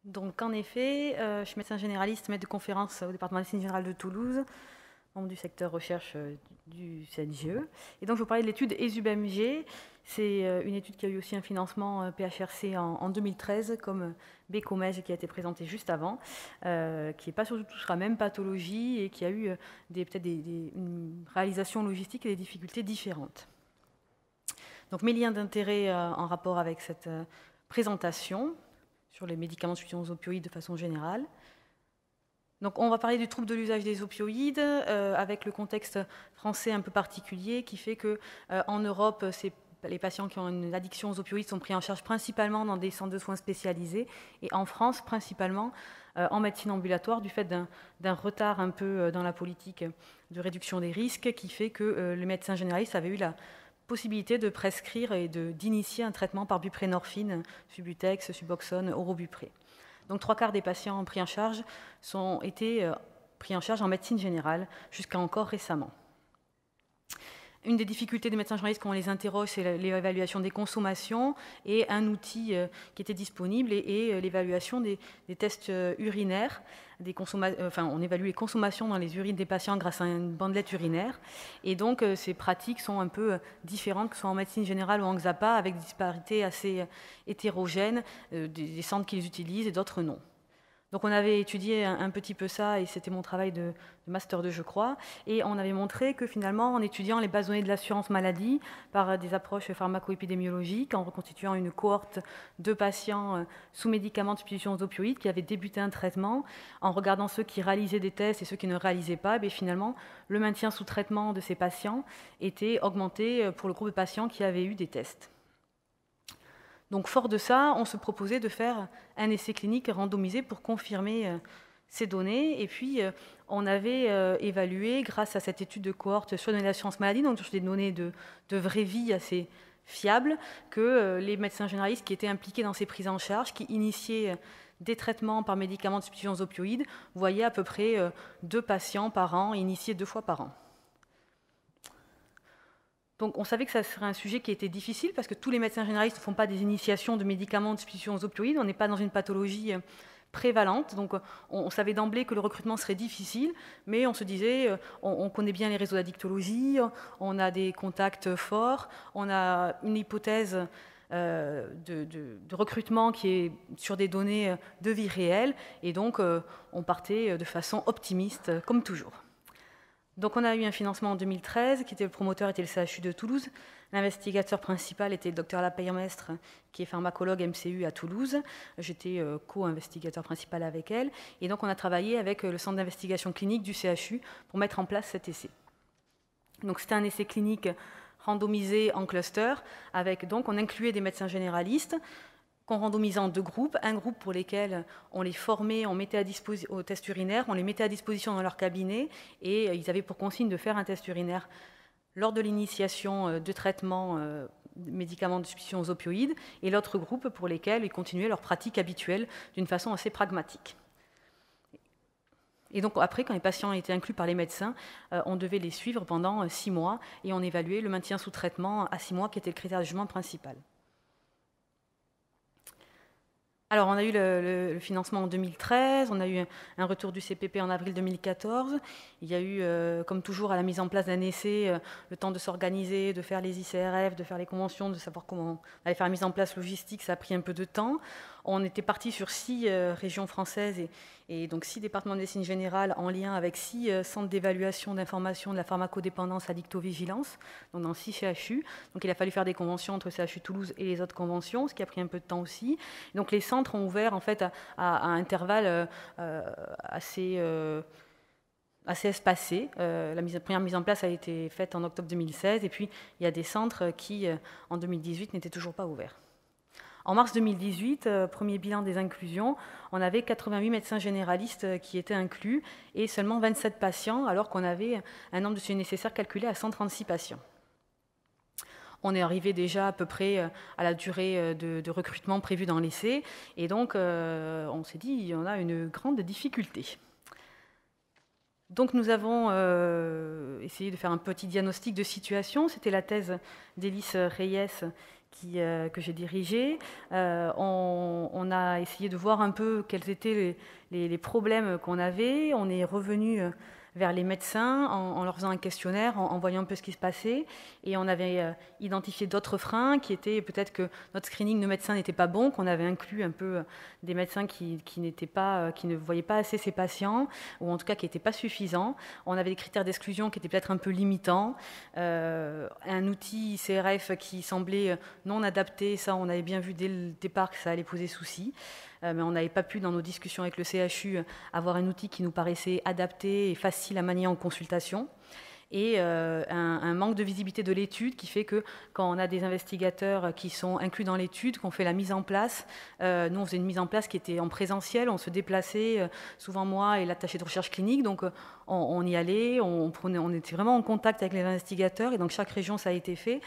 Donc, en effet, je suis médecin généraliste, maître de conférence au département de médecine générale de Toulouse, membre du secteur recherche du CNGE. Et donc, je vous parlais de l'étude ESUB-MG. C'est une étude qui a eu aussi un financement PHRC en 2013, comme BECOMEG qui a été présenté juste avant, qui n'est pas sur touchera la même pathologie et qui a eu peut-être une réalisation logistique et des difficultés différentes. Donc, mes liens d'intérêt en rapport avec cette présentation sur les médicaments de substitution aux opioïdes de façon générale. Donc on va parler du trouble de l'usage des opioïdes avec le contexte français un peu particulier qui fait que en Europe, les patients qui ont une addiction aux opioïdes sont pris en charge principalement dans des centres de soins spécialisés et en France principalement en médecine ambulatoire du fait d'un retard un peu dans la politique de réduction des risques qui fait que les médecins généralistes avaient eu la possibilité de prescrire et d'initier un traitement par buprénorphine, Subutex, Suboxone, Orobupré. Donc 3/4 des patients pris en charge ont été pris en charge en médecine générale jusqu'à encore récemment. Une des difficultés des médecins généralistes quand on les interroge, c'est l'évaluation des consommations et un outil qui était disponible et l'évaluation des tests urinaires. On évalue les consommations dans les urines des patients grâce à une bandelette urinaire. Et donc, ces pratiques sont un peu différentes, que ce soit en médecine générale ou en XAPA, avec des disparités assez hétérogènes, des centres qui les utilisent et d'autres non. Donc on avait étudié un petit peu ça, et c'était mon travail de Master 2, je crois, et on avait montré que finalement, en étudiant les bases de données de l'assurance maladie par des approches pharmaco-épidémiologiques, en reconstituant une cohorte de patients sous médicaments de substitution aux opioïdes qui avaient débuté un traitement, en regardant ceux qui réalisaient des tests et ceux qui ne réalisaient pas, et finalement, le maintien sous traitement de ces patients était augmenté pour le groupe de patients qui avaient eu des tests. Donc, fort de ça, on se proposait de faire un essai clinique randomisé pour confirmer ces données. Et puis, on avait évalué, grâce à cette étude de cohorte sur l'assurance maladie, donc sur des données de vraie vie assez fiables, que les médecins généralistes qui étaient impliqués dans ces prises en charge, qui initiaient des traitements par médicaments de substitution aux opioïdes, voyaient à peu près 2 patients par an, initiés 2 fois par an. Donc on savait que ça serait un sujet qui était difficile parce que tous les médecins généralistes ne font pas des initiations de médicaments de substitution aux opioïdes, on n'est pas dans une pathologie prévalente, donc on savait d'emblée que le recrutement serait difficile, mais on se disait, on connaît bien les réseaux d'addictologie, on a des contacts forts, on a une hypothèse de recrutement qui est sur des données de vie réelle, et donc on partait de façon optimiste, comme toujours. Donc on a eu un financement en 2013, qui était le promoteur était le CHU de Toulouse. L'investigateur principal était le docteur Lapeyre-Mestre, qui est pharmacologue MCU à Toulouse. J'étais co-investigateur principal avec elle. Et donc on a travaillé avec le centre d'investigation clinique du CHU pour mettre en place cet essai. Donc c'était un essai clinique randomisé en cluster, avec donc on incluait des médecins généralistes, qu'on randomisait en 2 groupes, un groupe pour lesquels on les formait, on mettait au test urinaire, on les mettait à disposition dans leur cabinet et ils avaient pour consigne de faire un test urinaire lors de l'initiation de traitement médicaments de substitution aux opioïdes, et l'autre groupe pour lesquels ils continuaient leur pratique habituelle d'une façon assez pragmatique. Et donc après, quand les patients étaient inclus par les médecins, on devait les suivre pendant 6 mois et on évaluait le maintien sous traitement à 6 mois qui était le critère de jugement principal. Alors, on a eu le financement en 2013, on a eu un retour du CPP en avril 2014. Il y a eu, comme toujours, à la mise en place d'un essai, le temps de s'organiser, de faire les ICRF, de faire les conventions, de savoir comment on allait faire la mise en place logistique. Ça a pris un peu de temps. On était parti sur 6 régions françaises et donc 6 départements de médecine générale en lien avec 6 centres d'évaluation d'information de la pharmacodépendance addictovigilance, donc dans 6 CHU. Donc il a fallu faire des conventions entre CHU Toulouse et les autres conventions, ce qui a pris un peu de temps aussi. Donc les centres ont ouvert en fait à intervalles assez espacés. La première mise en place a été faite en octobre 2016 et puis il y a des centres qui en 2018 n'étaient toujours pas ouverts. En mars 2018, premier bilan des inclusions, on avait 88 médecins généralistes qui étaient inclus et seulement 27 patients, alors qu'on avait un nombre de sujets nécessaires calculé à 136 patients. On est arrivé déjà à peu près à la durée de recrutement prévue dans l'essai, et donc on s'est dit on a une grande difficulté. Donc nous avons essayé de faire un petit diagnostic de situation. C'était la thèse d'Élise Reyes que j'ai dirigé. On a essayé de voir un peu quels étaient les problèmes qu'on avait. On est revenu vers les médecins en leur faisant un questionnaire, en voyant un peu ce qui se passait. Et on avait identifié d'autres freins qui étaient peut-être que notre screening de médecins n'était pas bon, qu'on avait inclus un peu des médecins qui ne voyaient pas assez ces patients, ou en tout cas qui n'étaient pas suffisants. On avait des critères d'exclusion qui étaient peut-être un peu limitants. Un outil CRF qui semblait non adapté, ça on avait bien vu dès le départ que ça allait poser souci. Mais on n'avait pas pu, dans nos discussions avec le CHU, avoir un outil qui nous paraissait adapté et facile à manier en consultation. Et un manque de visibilité de l'étude qui fait que quand on a des investigateurs qui sont inclus dans l'étude, qu'on fait la mise en place, nous on faisait une mise en place qui était en présentiel, on se déplaçait, souvent moi et l'attaché de recherche clinique, donc on y allait, on était vraiment en contact avec les investigateurs, et donc chaque région ça a été fait.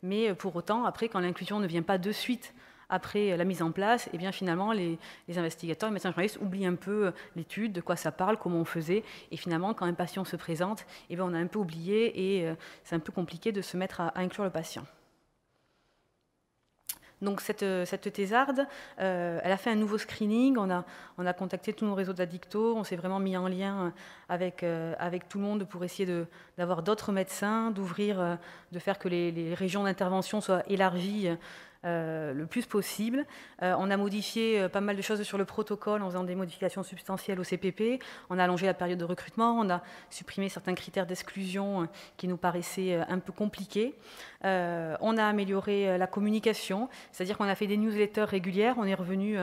Mais pour autant, après, quand l'inclusion ne vient pas de suite après la mise en place, et bien finalement, les investigateurs, les médecins journalistes oublient un peu l'étude, de quoi ça parle, comment on faisait. Et finalement, quand un patient se présente, et bien on a un peu oublié et c'est un peu compliqué de se mettre à inclure le patient. Donc cette thésarde, elle a fait un nouveau screening, on a contacté tous nos réseaux d'addictos, on s'est vraiment mis en lien avec tout le monde pour essayer d'avoir d'autres médecins, d'ouvrir, de faire que les régions d'intervention soient élargies le plus possible. On a modifié pas mal de choses sur le protocole en faisant des modifications substantielles au CPP. On a allongé la période de recrutement, on a supprimé certains critères d'exclusion qui nous paraissaient un peu compliqués. On a amélioré la communication, c'est-à-dire qu'on a fait des newsletters régulières. On est revenu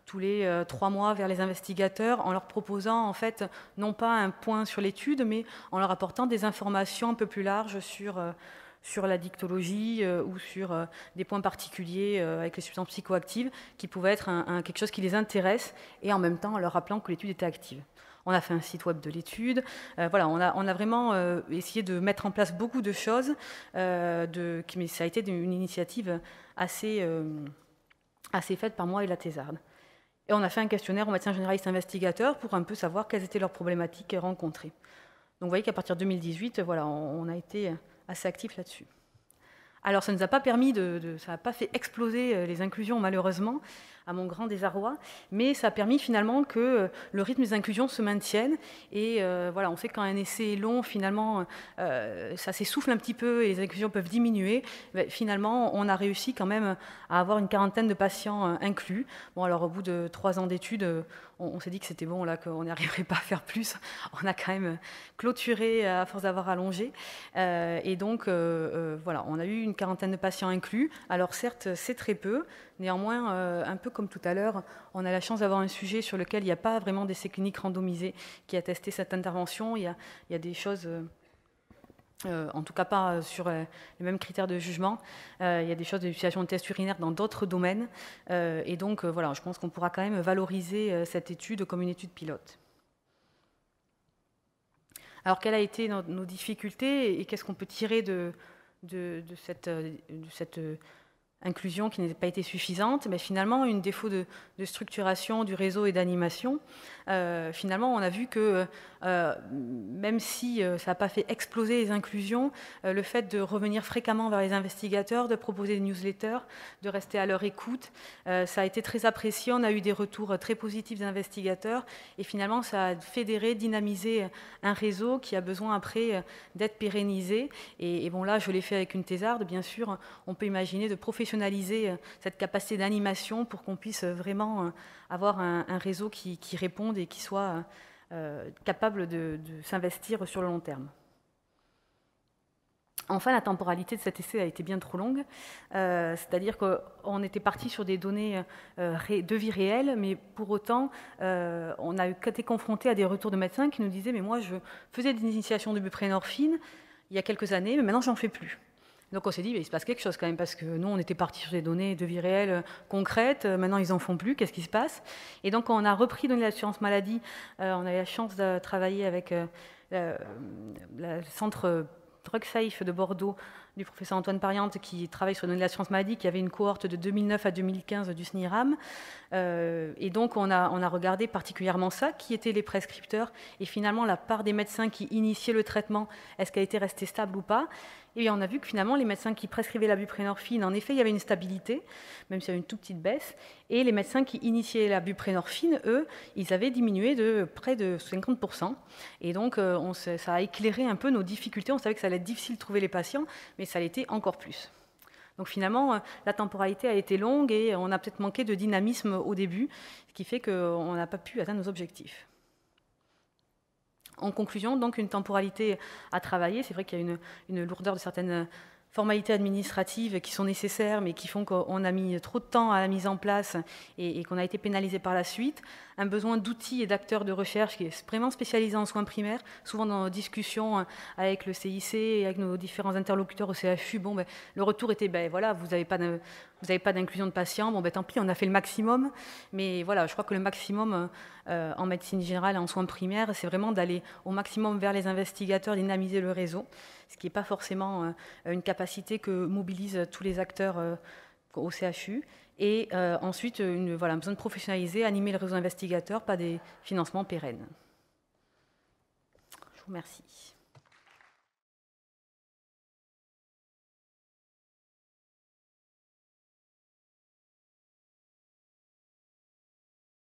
tous les 3 mois vers les investigateurs en leur proposant en fait non pas un point sur l'étude, mais en leur apportant des informations un peu plus larges sur la dictologie ou sur des points particuliers avec les substances psychoactives qui pouvaient être quelque chose qui les intéresse, et en même temps en leur rappelant que l'étude était active. On a fait un site web de l'étude. Voilà, on a vraiment essayé de mettre en place beaucoup de choses, mais ça a été une initiative assez faite par moi et la thésarde. Et on a fait un questionnaire aux médecins généralistes investigateurs pour un peu savoir quelles étaient leurs problématiques rencontrées. Donc vous voyez qu'à partir de 2018, voilà, on a été assez actif là-dessus. Alors ça ne nous a pas permis ça n'a pas fait exploser les inclusions malheureusement, à mon grand désarroi, mais ça a permis finalement que le rythme des inclusions se maintienne. Et voilà, on sait que quand un essai est long, finalement, ça s'essouffle un petit peu et les inclusions peuvent diminuer. Mais finalement, on a réussi quand même à avoir une quarantaine de patients inclus. Bon, alors au bout de 3 ans d'études, on s'est dit que c'était bon, là, qu'on n'y arriverait pas à faire plus. On a quand même clôturé à force d'avoir allongé. Et donc, voilà, on a eu une quarantaine de patients inclus. Alors certes, c'est très peu. Néanmoins, un peu comme tout à l'heure, on a la chance d'avoir un sujet sur lequel il n'y a pas vraiment d'essai clinique randomisé qui a testé cette intervention. Il y a des choses, en tout cas pas sur les mêmes critères de jugement. Il y a des choses d'utilisation de tests urinaires dans d'autres domaines. Et donc, voilà, je pense qu'on pourra quand même valoriser cette étude comme une étude pilote. Alors, quelles ont été nos difficultés et qu'est-ce qu'on peut tirer de cette inclusion qui n'a pas été suffisante? Mais finalement, un défaut de structuration du réseau et d'animation. Finalement, on a vu que même si ça n'a pas fait exploser les inclusions, le fait de revenir fréquemment vers les investigateurs, de proposer des newsletters, de rester à leur écoute, ça a été très apprécié. On a eu des retours très positifs des investigateurs et finalement, ça a fédéré, dynamisé un réseau qui a besoin après d'être pérennisé. Et bon, là, je l'ai fait avec une thésarde. Bien sûr, on peut imaginer de professionnaliser cette capacité d'animation pour qu'on puisse vraiment avoir un réseau qui réponde et qui soit capable de s'investir sur le long terme. Enfin, la temporalité de cet essai a été bien trop longue, c'est-à-dire qu'on était parti sur des données de vie réelle, mais pour autant, on a été confronté à des retours de médecins qui nous disaient « mais moi, je faisais des initiations de buprenorphine il y a quelques années, mais maintenant, j'en fais plus ». Donc on s'est dit, il se passe quelque chose quand même, parce que nous, on était partis sur des données de vie réelle concrètes, maintenant ils n'en font plus, qu'est-ce qui se passe? Et donc on a repris données d'assurance maladie, on a eu la chance de travailler avec le centre DrugSafe de Bordeaux, du professeur Antoine Pariante, qui travaille sur les données d'assurance maladie, qui avait une cohorte de 2009 à 2015 du SNIRAM. Et donc on a regardé particulièrement ça, qui étaient les prescripteurs, et finalement la part des médecins qui initiaient le traitement, est-ce qu'elle était restée stable ou pas? Et on a vu que finalement, les médecins qui prescrivaient la buprenorphine, en effet, il y avait une stabilité, même s'il y avait une toute petite baisse. Et les médecins qui initiaient la buprenorphine, eux, ils avaient diminué de près de 50%. Et donc, ça a éclairé un peu nos difficultés. On savait que ça allait être difficile de trouver les patients, mais ça l'était encore plus. Donc finalement, la temporalité a été longue et on a peut-être manqué de dynamisme au début, ce qui fait qu'on n'a pas pu atteindre nos objectifs. En conclusion, donc une temporalité à travailler. C'est vrai qu'il y a une lourdeur de certaines formalités administratives qui sont nécessaires, mais qui font qu'on a mis trop de temps à la mise en place et qu'on a été pénalisé par la suite. Un besoin d'outils et d'acteurs de recherche qui est vraiment spécialisé en soins primaires. Souvent dans nos discussions avec le CIC et avec nos différents interlocuteurs au CHU, le retour était, voilà, vous n'avez pas d'inclusion de patients, tant pis, on a fait le maximum. Mais voilà, je crois que le maximum en médecine générale et en soins primaires, c'est vraiment d'aller au maximum vers les investigateurs, dynamiser le réseau, ce qui n'est pas forcément une capacité que mobilisent tous les acteurs au CHU. Et ensuite, un besoin de professionnaliser, animer le réseau investigateur, pas des financements pérennes. Je vous remercie.